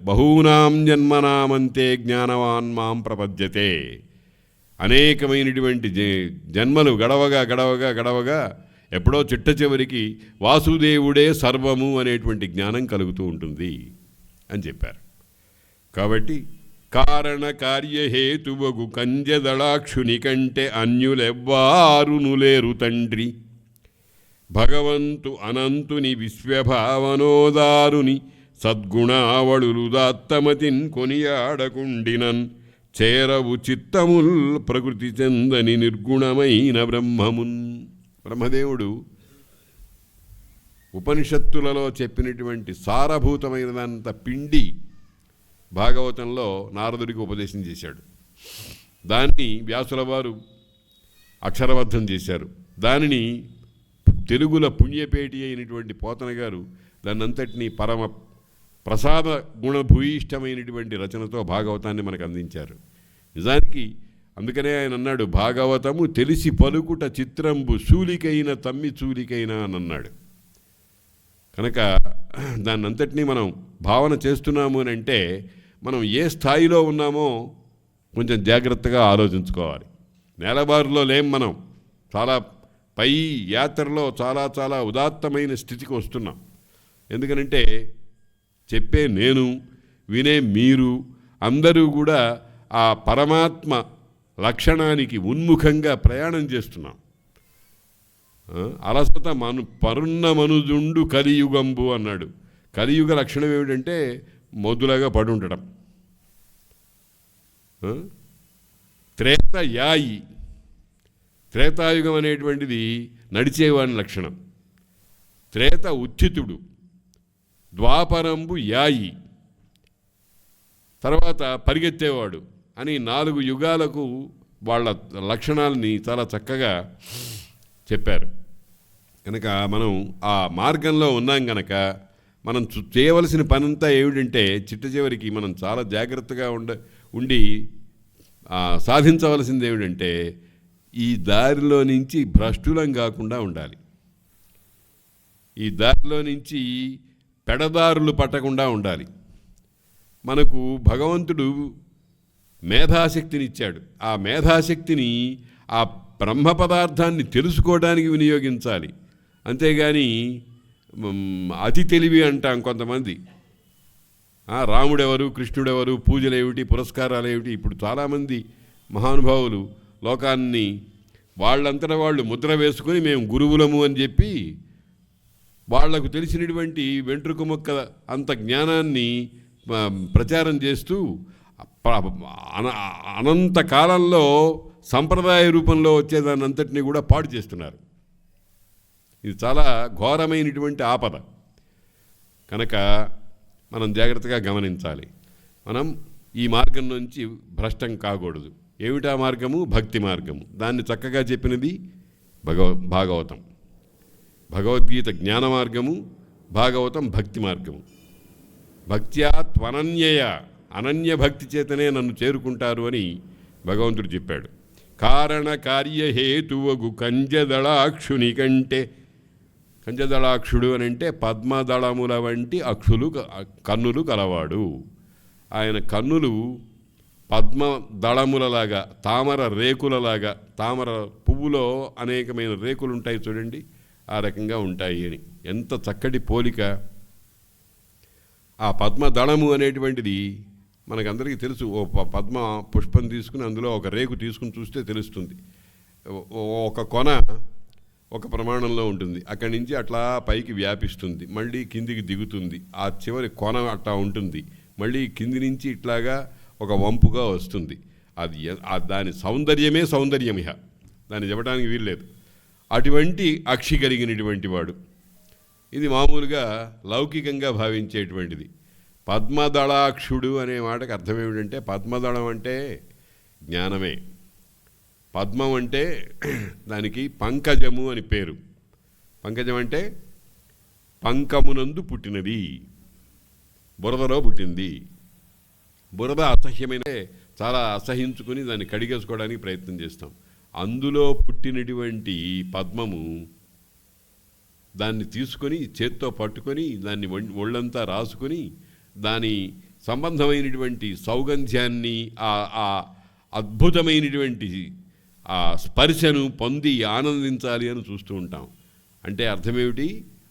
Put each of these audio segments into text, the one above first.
బహూనాం జన్మనామంతే జ్ఞానవాన్ మాం ప్రపద్యతే. అనేకమైనటువంటి జన్మలు గడవగా గడవగా గడవగా ఎప్పుడో చిట్ట చివరికి వాసుదేవుడే సర్వము అనేటువంటి జ్ఞానం కలుగుతూ ఉంటుంది అని చెప్పారు. కాబట్టి కారణ కార్యహేతువగు కంజదళాక్షుని కంటే అన్యులెవ్వారును లేరు తండ్రి. భగవంతు అనంతుని విశ్వభావనోదారుని సద్గుణావళులుదాత్తమతిన్ కొనియాడకుండినన్ చేరవు చిత్తముల్ ప్రకృతి చెందని నిర్గుణమైన బ్రహ్మమున్. బ్రహ్మదేవుడు ఉపనిషత్తులలో చెప్పినటువంటి సారభూతమైనదంత పిండి భాగవతంలో నారదుడికి ఉపదేశం చేశాడు. దాన్ని వ్యాసుల వారు అక్షరబద్ధం చేశారు. దానిని తెలుగుల పుణ్యపేటి అయినటువంటి పోతన గారు దాన్నంతటినీ పరమ ప్రసాద గుణభూయిష్టమైనటువంటి రచనతో భాగవతాన్ని మనకు అందించారు. నిజానికి అందుకనే ఆయన అన్నాడు, భాగవతము తెలిసి పలుకుట చిత్రంబు శూలికైన తమ్మి చూలికైనా అని అన్నాడు. కనుక దాన్నంతటినీ మనం భావన చేస్తున్నాము అని అంటే మనం ఏ స్థాయిలో ఉన్నామో కొంచెం జాగ్రత్తగా ఆలోచించుకోవాలి. నేలబారులో లేం, మనం చాలా పై యాత్రలో చాలా చాలా ఉదాత్తమైన స్థితికి వస్తున్నాం. ఎందుకనంటే చెప్పే నేను, వినే మీరు అందరూ కూడా ఆ పరమాత్మ లక్షణానికి ఉన్ముఖంగా ప్రయాణం చేస్తున్నాం. అలసత పరున్న మనుజుండు కలియుగంబు అన్నాడు. కలియుగ లక్షణం ఏమిటంటే మొద్దులాగా పడుండటం. త్రేత యాయి, త్రేతాయుగం అనేటువంటిది నడిచేవాని లక్షణం. త్రేత ఉత్థితుడు, ద్వాపరంబు యాయి, తర్వాత పరిగెత్తేవాడు అని 4 యుగాలకు వాళ్ళ లక్షణాలని చాలా చక్కగా చెప్పారు. కనుక మనం ఆ మార్గంలో ఉన్నాం కనుక మనం చేయవలసిన పనంతా ఏమిటంటే చిట్ట చివరికి మనం చాలా జాగ్రత్తగా ఉండి సాధించవలసింది ఏమిటంటే ఈ దారిలో నుంచి భ్రష్టులం కాకుండా ఉండాలి. ఈ దారిలో నుంచి పెడదారులు పట్టకుండా ఉండాలి. మనకు భగవంతుడు మేధాశక్తినిచ్చాడు. ఆ మేధాశక్తిని ఆ బ్రహ్మ పదార్థాన్ని తెలుసుకోవడానికి వినియోగించాలి. అంతేగాని అతి తెలివి అంటాం కొంతమంది. రాముడెవరు, కృష్ణుడెవరు, పూజలు ఏమిటి, పురస్కారాలు ఏమిటి. ఇప్పుడు చాలామంది మహానుభావులు లోకాన్ని వాళ్ళంతటా వాళ్ళు ముద్ర వేసుకొని మేము గురువులము అని చెప్పి వాళ్లకు తెలిసినటువంటి వెంట్రుక మొక్క అంత జ్ఞానాన్ని ప్రచారం చేస్తూ అనంత కాలంలో సంప్రదాయ రూపంలో వచ్చేదాన్ని అంతటినీ కూడా పాడు చేస్తున్నారు. ఇది చాలా ఘోరమైనటువంటి ఆపద. కనుక మనం జాగ్రత్తగా గమనించాలి. మనం ఈ మార్గం నుంచి భ్రష్టం కాకూడదు. ఏమిటా మార్గము? భక్తి మార్గము. దాన్ని చక్కగా చెప్పినది భాగవతం. భగవద్గీత జ్ఞాన మార్గము, భాగవతం భక్తి మార్గము. భక్త్యా త్వనన్యయ, అనన్య భక్తి చేతనే నన్ను చేరుకుంటారు అని భగవంతుడు చెప్పాడు. కారణ కార్యహేతువగు కంజదళాక్షుని కంటే, కంజదళాక్షుడు అని అంటే పద్మదళముల వంటి కన్నులు కలవాడు. ఆయన కన్నులు పద్మదళములలాగా, తామర రేకులలాగా, తామర పువ్వులో అనేకమైన రేకులు ఉంటాయి చూడండి, ఆ రకంగా ఉంటాయి అని. ఎంత చక్కటి పోలిక. ఆ పద్మదళము అనేటువంటిది మనకందరికీ తెలుసు. ఓ పద్మ పుష్పం తీసుకుని అందులో ఒక రేకు తీసుకుని చూస్తే తెలుస్తుంది. ఒక కొన ఒక ప్రమాణంలో ఉంటుంది, అక్కడి నుంచి అట్లా పైకి వ్యాపిస్తుంది, మళ్ళీ కిందికి దిగుతుంది, ఆ చివరి కొన అట్లా ఉంటుంది, మళ్ళీ కింది నుంచి ఇట్లాగా ఒక వంపుగా వస్తుంది. అది దాని సౌందర్యమే సౌందర్యమిహ, దాన్ని చెప్పడానికి వీల్లేదు. అటువంటి అక్షి కలిగినటువంటి వాడు. ఇది మామూలుగా లౌకికంగా భావించేటువంటిది. పద్మదళాక్షుడు అనే మాటకు అర్థం ఏమిటంటే, పద్మదళం అంటే జ్ఞానమే. పద్మం అంటే దానికి పంకజము అని పేరు. పంకజం అంటే పంకమునందు పుట్టినది, బురదలో పుట్టింది. బురద అసహ్యమైన, చాలా అసహించుకుని దాన్ని కడిగేసుకోవడానికి ప్రయత్నం చేస్తాం. అందులో పుట్టినటువంటి పద్మము దాన్ని తీసుకొని చేత్తో పట్టుకొని దాన్ని ఒళ్ళంతా రాసుకొని దాని సంబంధమైనటువంటి సౌగంధ్యాన్ని, ఆ అద్భుతమైనటువంటి ఆ స్పర్శను పొంది ఆనందించాలి అని చూస్తూ ఉంటాం. అంటే అర్థమేమిటి?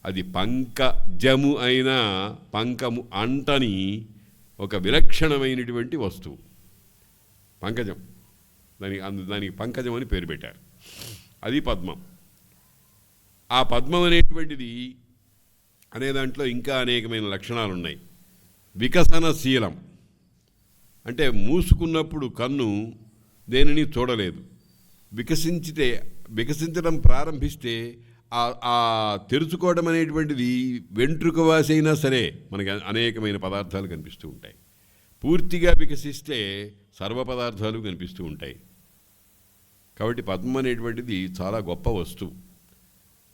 అది పంకజము అయినా పంకము అంటని ఒక విలక్షణమైనటువంటి వస్తువు పంకజం. దానికి పంకజం అని పేరు పెట్టారు. అది పద్మం. ఆ పద్మం అనేటువంటిది అనే దాంట్లో ఇంకా అనేకమైన లక్షణాలు ఉన్నాయి. వికసనశీలం అంటే మూసుకున్నప్పుడు కన్ను దేనిని చూడలేదు. వికసించడం ప్రారంభిస్తే ఆ తెరుచుకోవడం అనేటువంటిది వెంట్రుక వాసైనా సరే మనకి అనేకమైన పదార్థాలు కనిపిస్తూ ఉంటాయి. పూర్తిగా వికసిస్తే సర్వ పదార్థాలు కనిపిస్తూ ఉంటాయి. కాబట్టి పద్మం అనేటువంటిది చాలా గొప్ప వస్తువు.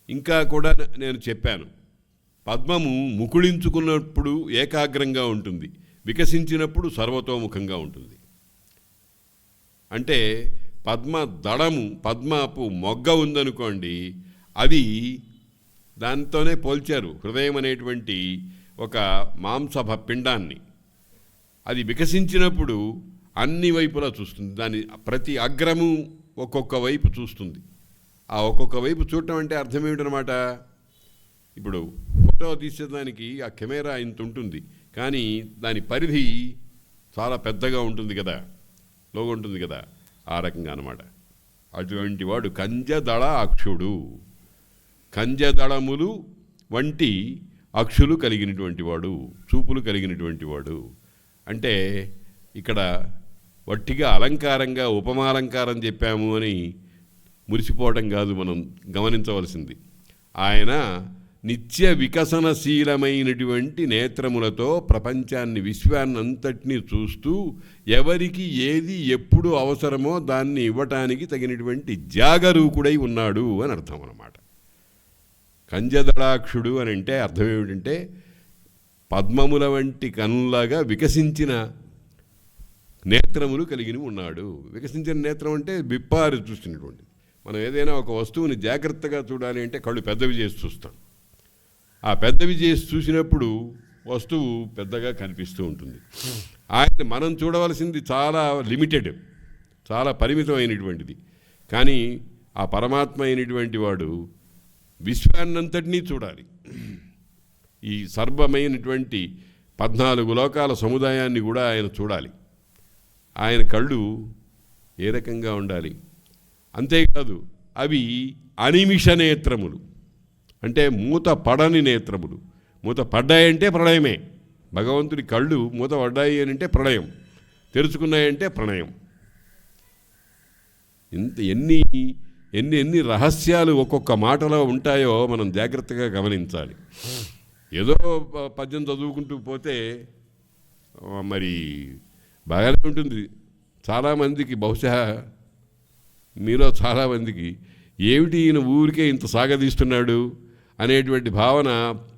ఇంకా కూడా నేను చెప్పాను, పద్మము ముకుళించుకున్నప్పుడు ఏకాగ్రంగా ఉంటుంది, వికసించినప్పుడు సర్వతోముఖంగా ఉంటుంది. అంటే పద్మపు మొగ్గ ఉందనుకోండి, అది దాంతోనే పోల్చారు హృదయం అనేటువంటి ఒక మాంసభ పిండాన్ని. అది వికసించినప్పుడు అన్ని వైపులా చూస్తుంది. దాని ప్రతి అగ్రము ఒక్కొక్క వైపు చూస్తుంది. ఆ ఒక్కొక్క వైపు చూడటం అంటే అర్థం ఏమిటనమాట? ఇప్పుడు ఫోటో తీసేదానికి ఆ కెమెరా ఇంత ఉంటుంది, కానీ దాని పరిధి చాలా పెద్దగా ఉంటుంది కదా, లోగా ఉంటుంది కదా, ఆ రకంగా అనమాట. అటువంటి వాడు కంజదళ అక్షుడు. కంజదళములు వంటి అక్షులు కలిగినటువంటి వాడు, చూపులు కలిగినటువంటి వాడు. అంటే ఇక్కడ వట్టిగా అలంకారంగా ఉపమాలంకారం చెప్పాము అని మురిసిపోవడం కాదు మనం గమనించవలసింది. ఆయన నిత్య వికసనశీలమైనటువంటి నేత్రములతో ప్రపంచాన్ని, విశ్వాన్నంతటినీ చూస్తూ ఎవరికి ఏది ఎప్పుడు అవసరమో దాన్ని ఇవ్వటానికి తగినటువంటి జాగరూకుడై ఉన్నాడు అని అర్థం అన్నమాట. కంజదళాక్షుడు అని అంటే అర్థం ఏమిటంటే పద్మముల వంటి కనులాగా వికసించిన నేత్రములు కలిగి ఉన్నాడు. వికసించిన నేత్రం అంటే బిప్పారు చూసినటువంటి. మనం ఏదైనా ఒక వస్తువుని జాగ్రత్తగా చూడాలి అంటే కళ్ళు పెద్దవి చేసి చూస్తాం. ఆ పెద్దవి చేసి చూసినప్పుడు వస్తువు పెద్దగా కనిపిస్తూ ఉంటుంది. ఆయన మనం చూడవలసింది చాలా లిమిటెడ్, చాలా పరిమితమైనటువంటిది. కానీ ఆ పరమాత్మ అయినటువంటి వాడు విశ్వాన్నంతటినీ చూడాలి. ఈ సర్వమైనటువంటి 14 లోకాల సముదాయాన్ని కూడా ఆయన చూడాలి. ఆయన కళ్ళు ఏ రకంగా ఉండాలి? అంతేకాదు అవి అనిమిష నేత్రములు, అంటే మూత పడని నేత్రములు. మూత పడ్డాయంటే ప్రళయమే. భగవంతుడి కళ్ళు మూత పడ్డాయి అని అంటే ప్రళయం, తెరుచుకున్నాయంటే ప్రణయం. ఎన్ని ఎన్ని ఎన్ని రహస్యాలు ఒక్కొక్క మాటలో ఉంటాయో మనం జాగ్రత్తగా గమనించాలి. ఏదో పద్యం చదువుకుంటూ పోతే మరి బాగానే ఉంటుంది. చాలామందికి, బహుశా మీలో చాలామందికి ఏమిటి ఈయన ఊరికే ఇంత సాగదీస్తున్నాడు అనేటువంటి భావన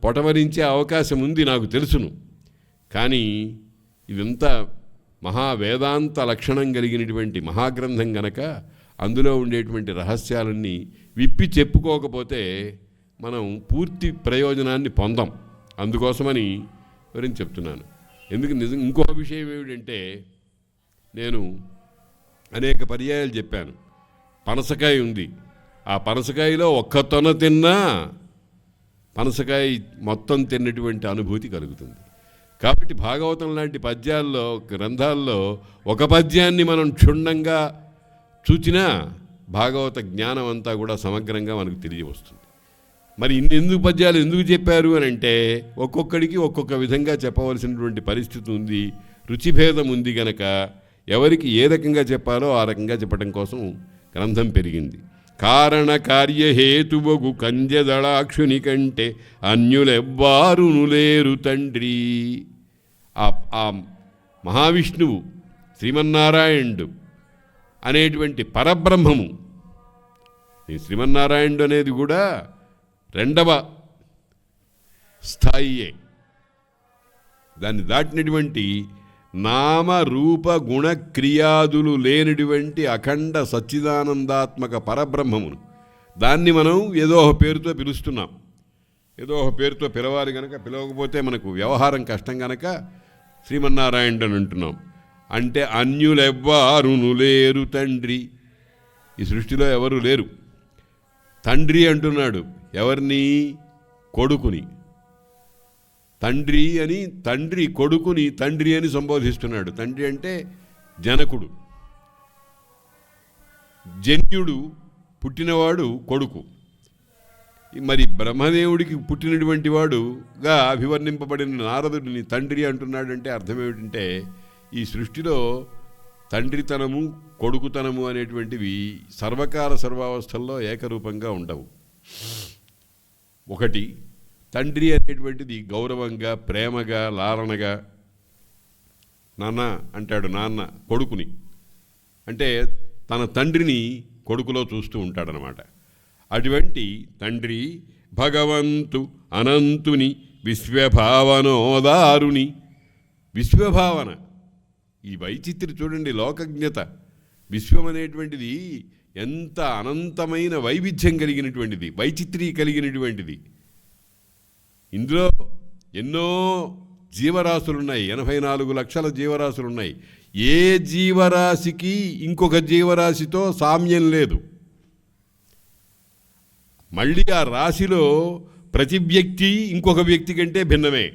పొటవరించే అవకాశం ఉంది, నాకు తెలుసును. కానీ ఇదంతా మహావేదాంత లక్షణం కలిగినటువంటి మహాగ్రంథం గనక అందులో ఉండేటువంటి రహస్యాలన్నీ విప్పి చెప్పుకోకపోతే మనం పూర్తి ప్రయోజనాన్ని పొందాం. అందుకోసమని వివరించి చెప్తున్నాను. ఇంకో విషయం ఏమిటంటే, నేను అనేక పర్యాయాలు చెప్పాను, పనసకాయ ఉంది. ఆ పనసకాయలో ఒక్క తొన తిన్నా పనసకాయ మొత్తం తిన్నటువంటి అనుభూతి కలుగుతుంది. కాబట్టి భాగవతం లాంటి పద్యాల్లో, గ్రంథాల్లో ఒక పద్యాన్ని మనం క్షుణ్ణంగా చూచినా భాగవత జ్ఞానం అంతా కూడా సమగ్రంగా మనకు తెలియవస్తుంది. మరి ఎందుకు పద్యాలు ఎందుకు చెప్పారు అని అంటే, ఒక్కొక్కడికి ఒక్కొక్క విధంగా చెప్పవలసినటువంటి పరిస్థితి ఉంది, రుచిభేదం ఉంది గనక ఎవరికి ఏ రకంగా చెప్పాలో ఆ రకంగా చెప్పడం కోసం గ్రంథం పెరిగింది. కారణ కార్యహేతువగు కంజదళాక్షుని కంటే అన్యులెవ్వారును లేరు తండ్రి. ఆ మహావిష్ణువు, శ్రీమన్నారాయణుడు అనేటువంటి పరబ్రహ్మము, ఈ శ్రీమన్నారాయణుడు అనేది కూడా 2వ స్థాయియే. దాన్ని దాటినటువంటి నామ రూప గుణ క్రియాదులు లేనిటువంటి అఖండ సచ్చిదానందాత్మక పరబ్రహ్మమును, దాన్ని మనం ఏదో ఒక పేరుతో పిలుస్తున్నాం. ఏదో ఒక పేరుతో పిలవాలి కనుక, పిలవకపోతే మనకు వ్యవహారం కష్టం కనుక శ్రీమన్నారాయణుడు అని అంటున్నాం. అంటే అన్యులెవ్వారును లేరు తండ్రి, ఈ సృష్టిలో ఎవరు లేరు. తండ్రి అంటున్నాడు ఎవరిని? కొడుకుని. తండ్రి అని, తండ్రి కొడుకుని తండ్రి అని సంబోధిస్తున్నాడు. తండ్రి అంటే జనకుడు, జన్యుడు, పుట్టినవాడు కొడుకు. మరి బ్రహ్మదేవుడికి పుట్టినటువంటి వాడుగా అభివర్ణింపబడిన నారదుడిని తండ్రి అంటున్నాడంటే అర్థం ఏమిటంటే, ఈ సృష్టిలో తండ్రితనము కొడుకుతనము అనేటువంటివి సర్వకాల సర్వావస్థల్లో ఏకరూపంగా ఉండవు. ఒకటి, తండ్రి అనేటువంటిది గౌరవంగా, ప్రేమగా, లాలనగా నాన్న అంటాడు. నాన్న కొడుకుని అంటే తన తండ్రిని కొడుకులో చూస్తూ ఉంటాడనమాట. అటువంటి తండ్రి భగవంతు అనంతుని విశ్వభావనోదారుని. విశ్వభావన, ఈ వైచిత్రి చూడండి, లోకజ్ఞత. విశ్వం అనేటువంటిది ఎంత అనంతమైన వైవిధ్యం కలిగినటువంటిది, వైచిత్రి కలిగినటువంటిది. ఇందులో ఎన్నో జీవరాశులున్నాయి, 84 లక్షల జీవరాశులున్నాయి. ఏ జీవరాశికి ఇంకొక జీవరాశితో సామ్యం లేదు. మళ్ళీ ఆ రాశిలో ప్రతి వ్యక్తి ఇంకొక వ్యక్తి కంటే భిన్నమే.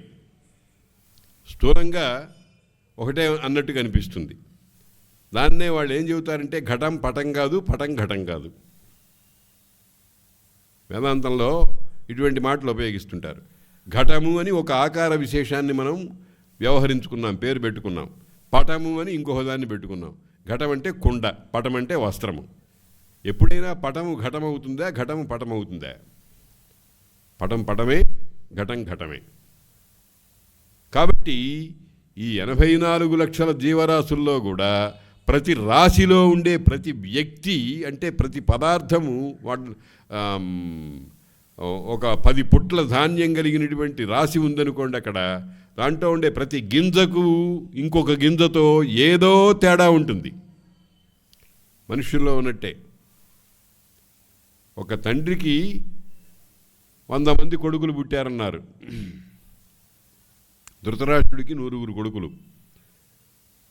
స్థూలంగా ఒకటే అన్నట్టు కనిపిస్తుంది. దాన్నే వాళ్ళు ఏం చెబుతారంటే ఘటం పటం కాదు, పటం ఘటం కాదు. వేదాంతంలో ఇటువంటి మాటలు ఉపయోగిస్తుంటారు. ఘటము అని ఒక ఆకార విశేషాన్ని మనం వ్యవహరించుకున్నాం, పేరు పెట్టుకున్నాం. పటము అని ఇంకొక దాన్ని పెట్టుకున్నాం. ఘటం అంటే కుండ, పటం అంటే వస్త్రము. ఎప్పుడైనా పటము ఘటమవుతుందా, ఘటము పటమవుతుందా? పటం పటమే, ఘటం ఘటమే. కాబట్టి ఈ 84 లక్షల జీవరాశుల్లో కూడా ప్రతి రాశిలో ఉండే ప్రతి వ్యక్తి అంటే ప్రతి పదార్థము ఒక 10 పుట్ల ధాన్యం కలిగినటువంటి రాశి ఉందనుకోండి. అక్కడ దాంట్లో ఉండే ప్రతి గింజకు ఇంకొక గింజతో ఏదో తేడా ఉంటుంది. మనుషుల్లో ఉన్నట్టే ఒక తండ్రికి 100 మంది కొడుకులు పుట్టారన్నారు. ధృతరాష్ట్రుడికి 100 కొడుకులు.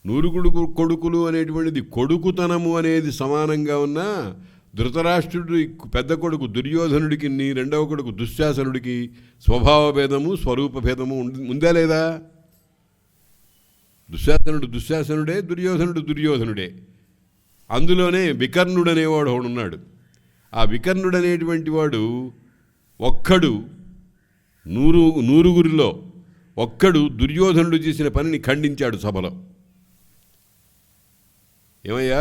100 కొడుకులు అనేటువంటిది కొడుకుతనము అనేది సమానంగా ఉన్నా ధృతరాష్ట్రుడి పెద్ద కొడుకు దుర్యోధనుడికి, రెండవ కొడుకు దుశ్శాసనుడికి స్వభావ భేదము, స్వరూప భేదము ఉందా లేదా? దుశ్శాసనుడు దుశ్శాసనుడే, దుర్యోధనుడు దుర్యోధనుడే. అందులోనే వికర్ణుడు అనేవాడు ఒకడున్నాడు. ఆ వికర్ణుడు అనేటువంటి వాడు ఒక్కడు 100 ఒక్కడు దుర్యోధనుడు చేసిన పనిని ఖండించాడు సభలో. ఏమయ్యా,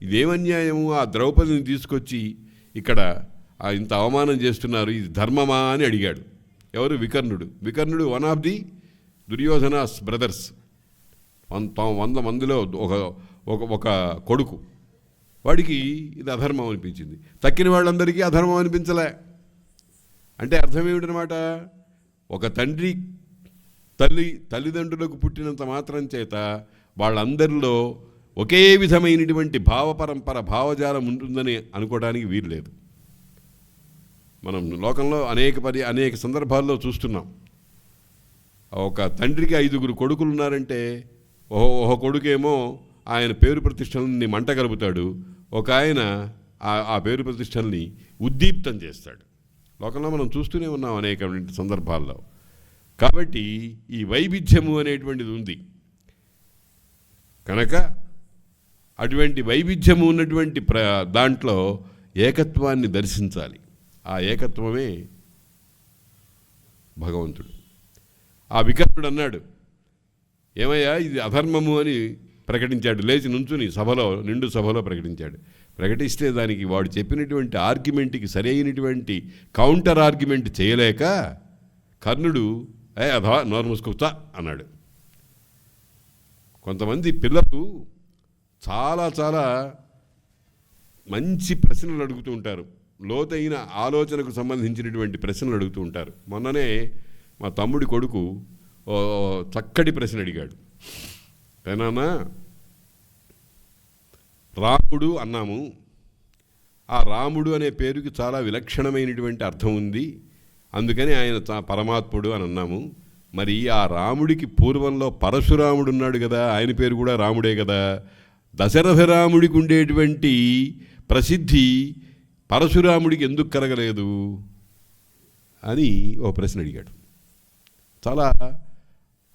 ఇదేమన్యాయము? ఆ ద్రౌపదిని తీసుకొచ్చి ఇక్కడ ఇంత అవమానం చేస్తున్నారు, ఇది ధర్మమా అని అడిగాడు. ఎవరు? వికర్ణుడు. వికర్ణుడు వన్ ఆఫ్ ది దుర్యోధనాస్ బ్రదర్స్. 100 మందిలో ఒక కొడుకు. వాడికి ఇది అధర్మం అనిపించింది. తక్కిన వాళ్ళందరికీ అధర్మం అనిపించలే. అంటే అర్థం ఏమిటనమాట? ఒక తండ్రి తల్లిదండ్రులకు పుట్టినంత మాత్రం చేత వాళ్ళందరిలో ఒకే విధమైనటువంటి భావపరంపర, భావజాలం ఉంటుందని అనుకోవడానికి వీలు లేదు. మనం లోకంలో అనేక సందర్భాల్లో చూస్తున్నాం. ఒక తండ్రికి 5 కొడుకులు ఉన్నారంటే ఒక కొడుకేమో ఆయన పేరు ప్రతిష్టలని మంట కలుపుతాడు, ఒక ఆయన ఆ పేరు ప్రతిష్టల్ని ఉద్దీప్తం చేస్తాడు. లోకంలో మనం చూస్తూనే ఉన్నాం అనేక సందర్భాల్లో. కాబట్టి ఈ వైవిధ్యము అనేటువంటిది ఉంది కనుక అటువంటి వైవిధ్యము ఉన్నటువంటి దాంట్లో ఏకత్వాన్ని దర్శించాలి. ఆ ఏకత్వమే భగవంతుడు. ఆ వికర్ణుడు అన్నాడు, ఏమయ్యా ఇది అధర్మము అని ప్రకటించాడు. లేచి నుంచుని నిండు సభలో ప్రకటించాడు. ప్రకటిస్తే దానికి వాడు చెప్పినటువంటి ఆర్గ్యుమెంట్కి సరైనటువంటి కౌంటర్ ఆర్గ్యుమెంట్ చేయలేక కర్ణుడు అధా నోరు మూసుకొస్తా అన్నాడు. కొంతమంది పిల్లలు చాలా చాలా మంచి ప్రశ్నలు అడుగుతూ ఉంటారు, లోతైన ఆలోచనకు సంబంధించినటువంటి ప్రశ్నలు అడుగుతూ ఉంటారు. మొన్ననే మా తమ్ముడి కొడుకు చక్కటి ప్రశ్న అడిగాడు. ఏనాన్నా, రాముడు అన్నాము, ఆ రాముడు అనే పేరుకి చాలా విలక్షణమైనటువంటి అర్థం ఉంది, అందుకని ఆయన పరమాత్ముడు అని అన్నాము. మరి ఆ రాముడికి పూర్వంలో పరశురాముడు ఉన్నాడు కదా, ఆయన పేరు కూడా రాముడే కదా. దశరథ రాముడికి ఉండేటువంటి ప్రసిద్ధి పరశురాముడికి ఎందుకు కలగలేదు అని ఓ ప్రశ్న అడిగాడు. చాలా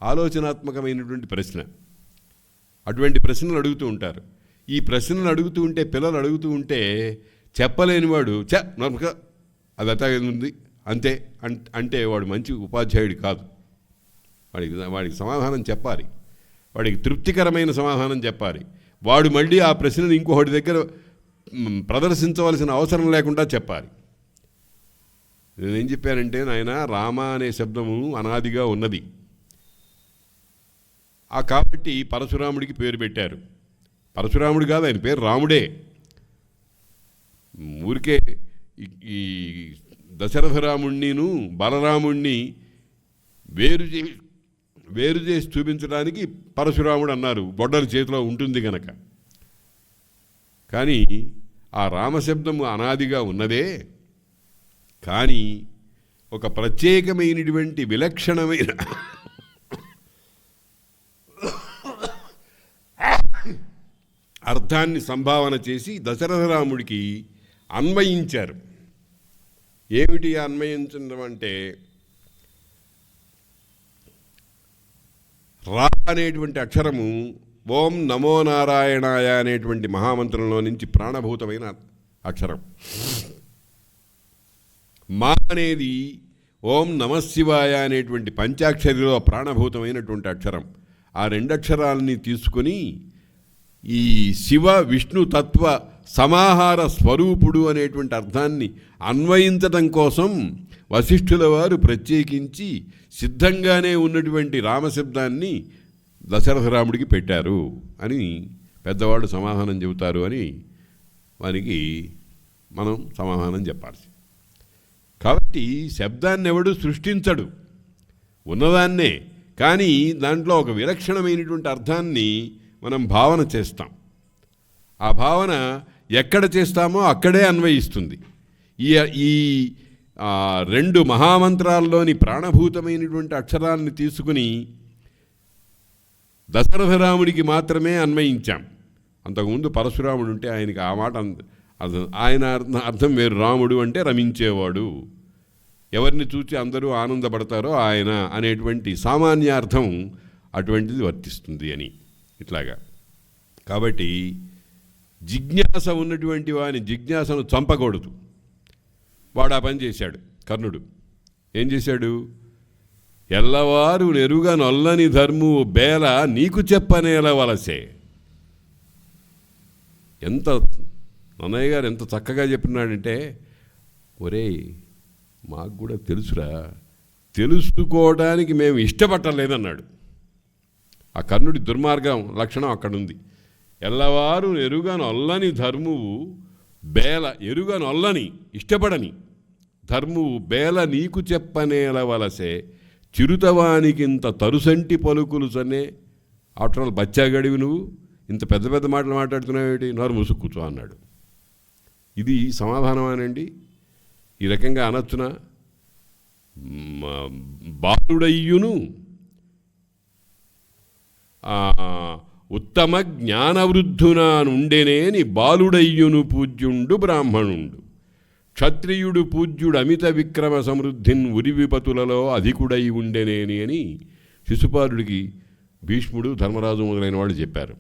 ఆలోచనాత్మకమైనటువంటి ప్రశ్న. అటువంటి ప్రశ్నలు అడుగుతూ ఉంటారు. ఈ ప్రశ్నలు అడుగుతూ ఉంటే, పిల్లలు అడుగుతూ ఉంటే చెప్పలేనివాడు నమ్మక అది అట్లా ఉంది అంతే అంటే వాడు మంచి ఉపాధ్యాయుడు కాదు. వాడికి సమాధానం చెప్పాలి, వాడికి తృప్తికరమైన సమాధానం చెప్పాలి. వాడు మళ్ళీ ఆ ప్రశ్నను ఇంకొకటి దగ్గర ప్రదర్శించవలసిన అవసరం లేకుండా చెప్పాలి. నేనేం చెప్పానంటే, నాయన రామ అనే శబ్దము అనాదిగా ఉన్నది, కాబట్టి పరశురాముడికి పేరు పెట్టారు. పరశురాముడు కాదు, ఆయన పేరు రాముడే. ఊరికే ఈ దశరథరాముణ్ణిను బలరాముణ్ణి వేరు చేసి చూపించడానికి పరశురాముడు అన్నారు, బొడ్డల చేతిలో ఉంటుంది గనక. కానీ ఆ రామశబ్దము అనాదిగా ఉన్నదే, కానీ ఒక ప్రత్యేకమైనటువంటి విలక్షణమైన అర్థాన్ని సంభావన చేసి దశరథరాముడికి అన్వయించారు. ఏమిటి అన్వయించడం అంటే, రా అనేటువంటి అక్షరము ఓం నమో నారాయణాయ అనేటువంటి మహామంత్రంలో నుంచి ప్రాణభూతమైన అక్షరం. మా అనేది ఓం నమశివాయ అనేటువంటి పంచాక్షరిలో ప్రాణభూతమైనటువంటి అక్షరం. ఆ రెండక్షరాలని తీసుకొని ఈ శివ విష్ణు తత్వ సమాహార స్వరూపుడు అనేటువంటి అర్థాన్ని అన్వయించటం కోసం వశిష్ఠుల వారు ప్రత్యేకించి సిద్ధంగానే ఉన్నటువంటి రామశబ్దాన్ని దశరథరాముడికి పెట్టారు అని పెద్దవాళ్ళు సమాధానం చెబుతారు అని వారికి మనం సమాధానం చెప్పాలి. కాబట్టి శబ్దాన్ని ఎవడు సృష్టించడు, ఉన్నదాన్నే. కానీ దాంట్లో ఒక విలక్షణమైనటువంటి అర్థాన్ని మనం భావన చేస్తాం. ఆ భావన ఎక్కడ చేస్తామో అక్కడే అన్వయిస్తుంది. ఈ రెండు మహామంత్రాల్లోని ప్రాణభూతమైనటువంటి అక్షరాలను తీసుకుని దశరథరాముడికి మాత్రమే అన్వయించాం. అంతకుముందు పరశురాముడు ఉంటే ఆయనకి ఆ మాట ఆయన అర్థం వేరు. రాముడు అంటే రమించేవాడు, ఎవరిని చూసి అందరూ ఆనందపడతారో ఆయన అనేటువంటి సామాన్య అర్థం అటువంటిది వర్తిస్తుంది అని ఇట్లాగా. కాబట్టి జిజ్ఞాస ఉన్నటువంటి వాని జిజ్ఞాసను చంపకూడదు. వాడు ఆ పని చేశాడు. కర్ణుడు ఏం చేశాడు? ఎల్లవారు నెరుగా నొల్లని ధర్ము బేల నీకు చెప్పనేలవలసే. ఎంత నన్నయ్య గారు ఎంత చక్కగా చెప్పినాడంటే, ఒరేయ్ మాకు కూడా తెలుసురా, తెలుసుకోవడానికి మేము ఇష్టపట్టలేదన్నాడు. ఆ కర్ణుడి దుర్మార్గం లక్షణం అక్కడుంది. ఎల్లవారు ఎరుగనొల్లని ధర్మువు బేల, ఎరుగనొల్లని ఇష్టపడని ధర్మువు బేల నీకు చెప్పనేలవలసే చిరుతవానికింత తరుసంటి పలుకులు సనే. ఆఫ్టర్ ఆల్ బచ్చాగడివి నువ్వు, ఇంత పెద్ద పెద్ద మాటలు మాట్లాడుతున్నావేటి, నోరు మూసుకు కూర్చో అన్నాడు. ఇది సమాధానమేనండి? ఈ రకంగా అనొచ్చునా? బాలుడయ్యును ఉత్తమ జ్ఞానవృద్ధునా నుండెనేని బాలుడయ్యును పూజ్యుండు బ్రాహ్మణుండు క్షత్రియుడు పూజ్యుడు అమిత విక్రమ సమృద్ధిన్ ఉరివిపతులలో అధికుడై ఉండెనేని అని శిశుపాలుడికి భీష్ముడు, ధర్మరాజు మొదలైన వాళ్ళు చెప్పారు.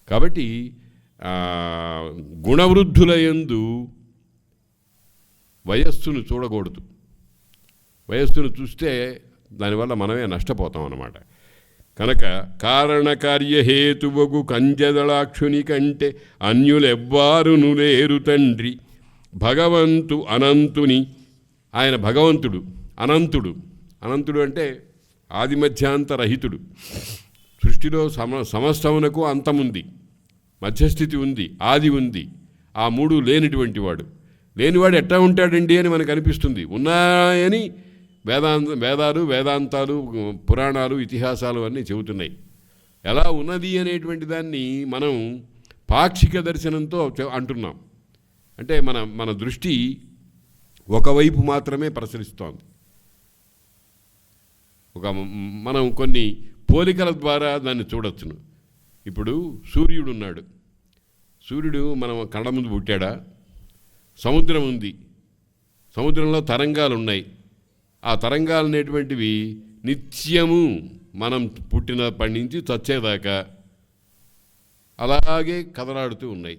కాబట్టి గుణవృద్ధులయందు వయస్సును చూడకూడదు. వయస్సును చూస్తే దానివల్ల మనమే నష్టపోతాం అన్నమాట. కనుక కారణకార్యహేతువగు కంజదళాక్షుని కంటే అన్యులెవ్వారును లేరు తండ్రి భగవంతు అనంతుని. ఆయన భగవంతుడు, అనంతుడు. అనంతుడు అంటే ఆదిమధ్యాంతరహితుడు. సృష్టిలో సమస్తమునకు అంతముంది, మధ్యస్థితి ఉంది, ఆది ఉంది. ఆ మూడు లేనిటువంటి వాడు. లేనివాడు ఎట్లా ఉంటాడండి అని మనకు అనిపిస్తుంది. ఉన్నాయని వేదాలు, వేదాంతాలు, పురాణాలు, ఇతిహాసాలు అన్నీ చెబుతున్నాయి. ఎలా ఉన్నది అనేటువంటి దాన్ని మనం పాక్షిక దర్శనంతో అంటున్నాం. అంటే మన దృష్టి ఒకవైపు మాత్రమే ప్రసరిస్తోంది. మనం కొన్ని పోలికల ద్వారా దాన్ని చూడొచ్చును. ఇప్పుడు సూర్యుడు ఉన్నాడు. సూర్యుడు మనం కళ్ళ ముందు పుట్టాడా? సముద్రం ఉంది, సముద్రంలో తరంగాలు ఉన్నాయి. ఆ తరంగాలు అనేటువంటివి నిత్యము మనం పుట్టినప్పటి నుంచి చచ్చేదాకా అలాగే కదలాడుతూ ఉన్నాయి.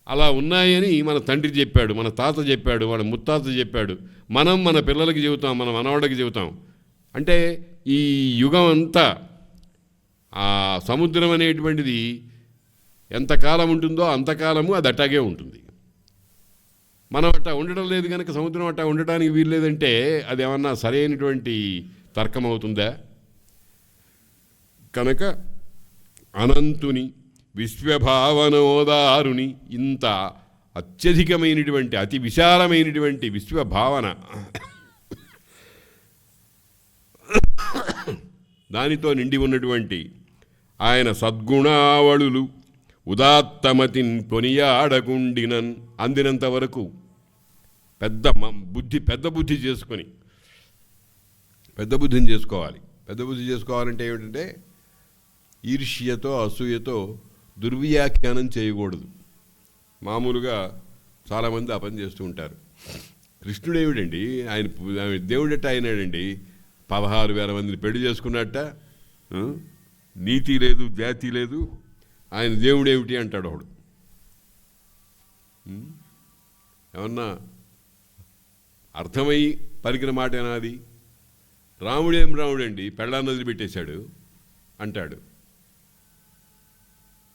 అలా ఉన్నాయని మన తండ్రి చెప్పాడు, మన తాత చెప్పాడు, మన ముత్తాత చెప్పాడు. మనం మన పిల్లలకి చెబుతాం, మన మనవాడికి చెబుతాం. అంటే ఈ యుగం అంతా ఆ సముద్రం అనేటువంటిది ఎంతకాలం ఉంటుందో అంతకాలము అది అట్టాగే ఉంటుంది. మనం అట్టా ఉండడం లేదు కనుక సముద్రం అట్టా ఉండడానికి వీలు లేదంటే అది ఏమన్నా సరైనటువంటి తర్కం అవుతుందా? కనుక అనంతుని విశ్వభావనోదారుని ఇంత అత్యధికమైనటువంటి అతి విశాలమైనటువంటి విశ్వభావన దానితో నిండి ఉన్నటువంటి ఆయన సద్గుణావళులు ఉదాత్తమతిన్ కొనియాడకుండినన్ అందినంత వరకు పెద్ద బుద్ధి చేసుకొని పెద్ద బుద్ధిని చేసుకోవాలి. పెద్ద బుద్ధి చేసుకోవాలంటే ఏమిటంటే ఈర్ష్యతో అసూయతో దుర్వ్యాఖ్యానం చేయకూడదు. మామూలుగా చాలామంది ఆ పని చేస్తూ ఉంటారు. కృష్ణుడు ఏమిటండి, ఆయన దేవుడట అయినాడండి, 16,000 మందిని పెళ్లి చేసుకున్నట్ట, నీతి లేదు జాతి లేదు, ఆయన దేవుడేమిటి అంటాడు ఒకడు. ఏమన్నా అర్థమై పలికిన మాటేనా అది? రాముడేం రాముడండి, పెళ్ళాన్ని వదిలిపెట్టేశాడు అంటాడు.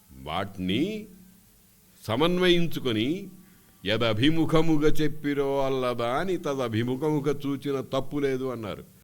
వాటిని సమన్వయించుకొని యదభిముఖముగా చెప్పిరో అల్లదా అని తదభిముఖముగా చూచిన తప్పు లేదు అన్నారు.